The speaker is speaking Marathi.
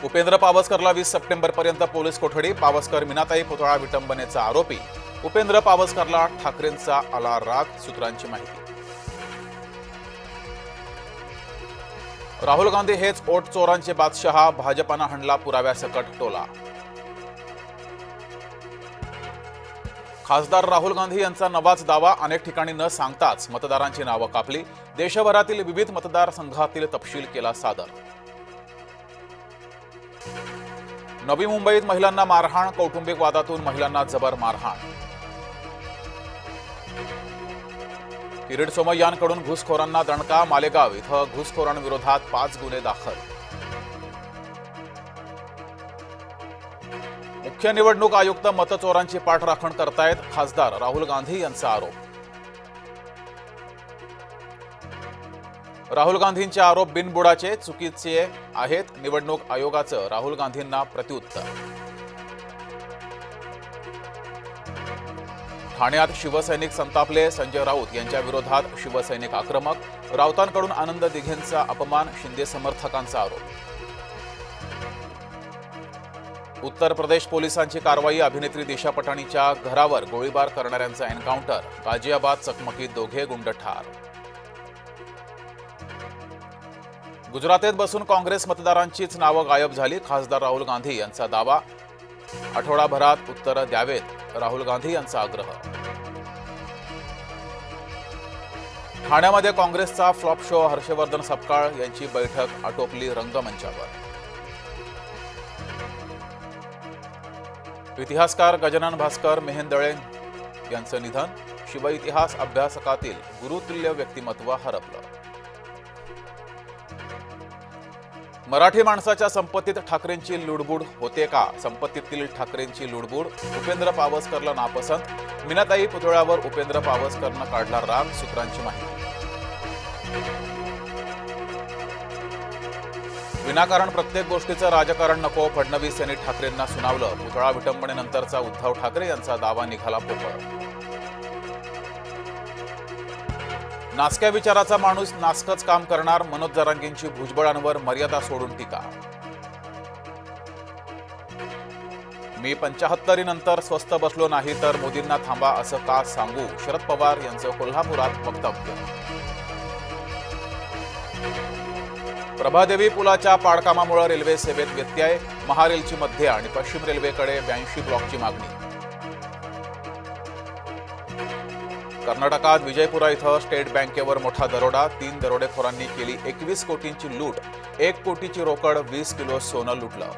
उपेंद्र पावसकरला 20 सप्टेंबरपर्यंत पोलीस कोठडी. पावसकर मीनाताई पुतळा विटंबनेचा आरोपी. उपेंद्र पावसकरला ठाकरेंचा आला राग, सूत्रांची माहिती. राहुल गांधी हेच ओट चोरांचे बादशहा. भाजपानं हाणला पुराव्यासकट टोला. खासदार राहुल गांधी यांचा नवाच दावा. अनेक ठिकाणी न सांगताच मतदारांची नावं कापली. देशभरातील विविध मतदारसंघातील तपशील केला सादर. नवी मुंबईत महिलांना मारहाण. कौटुंबिक वादातून महिलांना जबर मारहाण. किरीट सोमय्यांकडून घुसखोरांना दणका. मालेगाव इथं घुसखोरांविरोधात 5 गुन्हे दाखल. मुख्य निवडणूक आयुक्त मतचोरांची पाठराखण करतायत. खासदार राहुल गांधी यांचा आरोप. राहुल गांधींचे आरोप बिनबुडाचे, चुकीचे आहेत. निवडणूक आयोगाचं राहुल गांधींना प्रत्युत्तर. ठाण्यात शिवसैनिक संतापले. संजय राऊत यांच्या विरोधात शिवसैनिक आक्रमक. राऊतांकडून आनंद दिघेंचा अपमान. शिंदे समर्थकांचा आरोप. उत्तर प्रदेश पोलिसांची कारवाई. अभिनेत्री दिशा पटाणीच्या घरावर गोळीबार करणाऱ्यांचा एन्काउंटर. गाझियाबाद चकमकीत दोघे गुंड ठार. गुजरातेत बसून काँग्रेस मतदारांचीच नावं गायब झाली. खासदार राहुल गांधी यांचा दावा. आठवडाभरात उत्तरं द्यावेत, राहुल गांधी यांचा आग्रह. ठाण्यामध्ये काँग्रेसचा फ्लॉप शो. हर्षवर्धन सपकाळ यांची बैठक आटोपली रंगमंचावर. इतिहासकार गजानन भास्कर मेहेंदळे यांचं निधन. शिवइतिहास अभ्यासकातील गुरुतुल्य व्यक्तिमत्व हरपलं. मराठी माणसाच्या संपत्तीत ठाकरेंची लुडबुड होते का? संपत्तीतील ठाकरेंची लुडबुड. उपेंद्र पावसकरला नापसंत. मीनाताई पुतळ्यावर उपेंद्र पावसकरनं काढला राग, सूत्रांची माहिती. विनाकारण प्रत्येक गोष्टीचं राजकारण नको. फडणवीस यांनी ठाकरेंना सुनावलं. पुतळा विटंबनेनंतरचा उद्धव ठाकरे यांचा दावा निघाला पोकळ. नासक्या विचाराचा माणूस नासकच काम करणार. मनोज जरांगेंची भुजबळांवर मर्यादा सोडून टीका. मी 75 नंतर स्वस्थ बसलो नाही तर मोदींना थांबा असं का सांगू? शरद पवार यांचं कोल्हापुरात वक्तव्य. प्रभादेवी पुलाच्या पाडकामामुळे रेल्वे सेवेत व्यत्यय. महारेलची मध्य आणि पश्चिम रेल्वेकडे 82 ब्लॉकची मागणी. कर्नाटकात विजयपुरा इथं स्टेट बँकेवर मोठा दरोडा. 3 दरोडेखोरांनी केली 21 कोटींची लूट. 1 कोटीची रोकड, 20 किलो सोनं लुटलं.